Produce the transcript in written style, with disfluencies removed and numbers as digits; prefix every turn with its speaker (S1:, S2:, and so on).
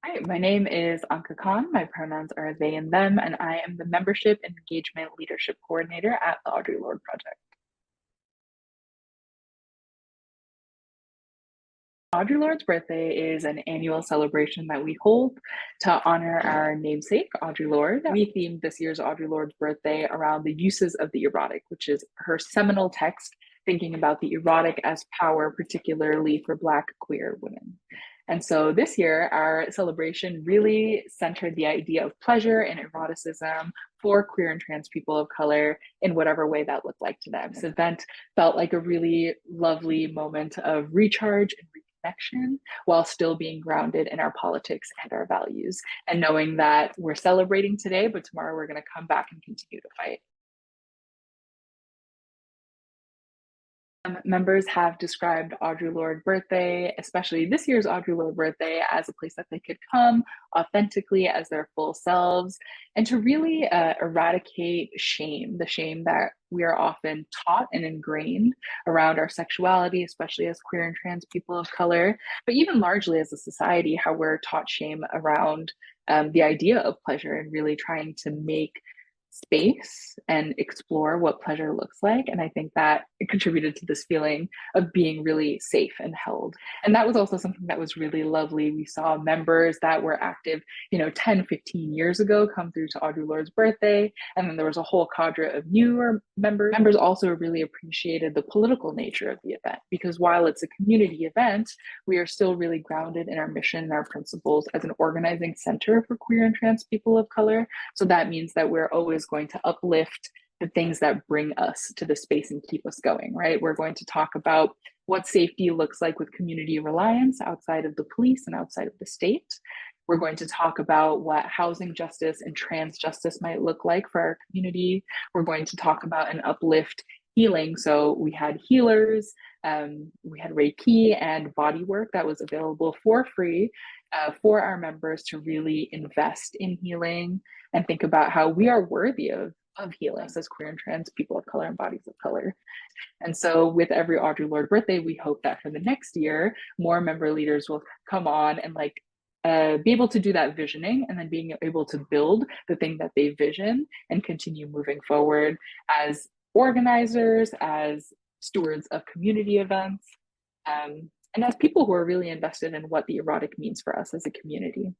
S1: Hi, my name is Anka Khan. My pronouns are they and them, and I am the Membership and Engagement Leadership Coordinator at the Audre Lorde Project. Audre Lorde's birthday is an annual celebration that we hold to honor our namesake, Audre Lorde. We themed this year's Audre Lorde's birthday around the uses of the erotic, which is her seminal text thinking about the erotic as power, particularly for Black queer women. And so this year, our celebration really centered the idea of pleasure and eroticism for queer and trans people of color in whatever way that looked like to them. This event felt like a really lovely moment of recharge and connection while still being grounded in our politics and our values, and knowing that we're celebrating today, but tomorrow we're going to come back and continue to fight. Members have described Audre Lorde birthday, especially this year's Audre Lorde birthday, as a place that they could come authentically as their full selves and to really eradicate shame, the shame that we are often taught and ingrained around our sexuality, especially as queer and trans people of color, but even largely as a society, how we're taught shame around the idea of pleasure and really trying to make space and explore what pleasure looks like. And I think that it contributed to this feeling of being really safe and held. And that was also something that was really lovely. We saw members that were active, 10, 15 years ago come through to Audre Lorde's birthday. And then there was a whole cadre of newer members. Members also really appreciated the political nature of the event because while it's a community event, we are still really grounded in our mission and our principles as an organizing center for queer and trans people of color. So that means that we're always going to uplift the things that bring us to the space and keep us going, right? We're going to talk about what safety looks like with community reliance outside of the police and outside of the state. We're going to talk about what housing justice and trans justice might look like for our community. We're going to talk about and uplift healing. So we had healers, we had Reiki and body work that was available for free for our members to really invest in healing and think about how we are worthy of healing as queer and trans people of color and bodies of color. And so with every Audre Lorde birthday, we hope that for the next year, more member leaders will come on and be able to do that visioning and then being able to build the thing that they vision and continue moving forward as organizers, as stewards of community events, and as people who are really invested in what the erotic means for us as a community.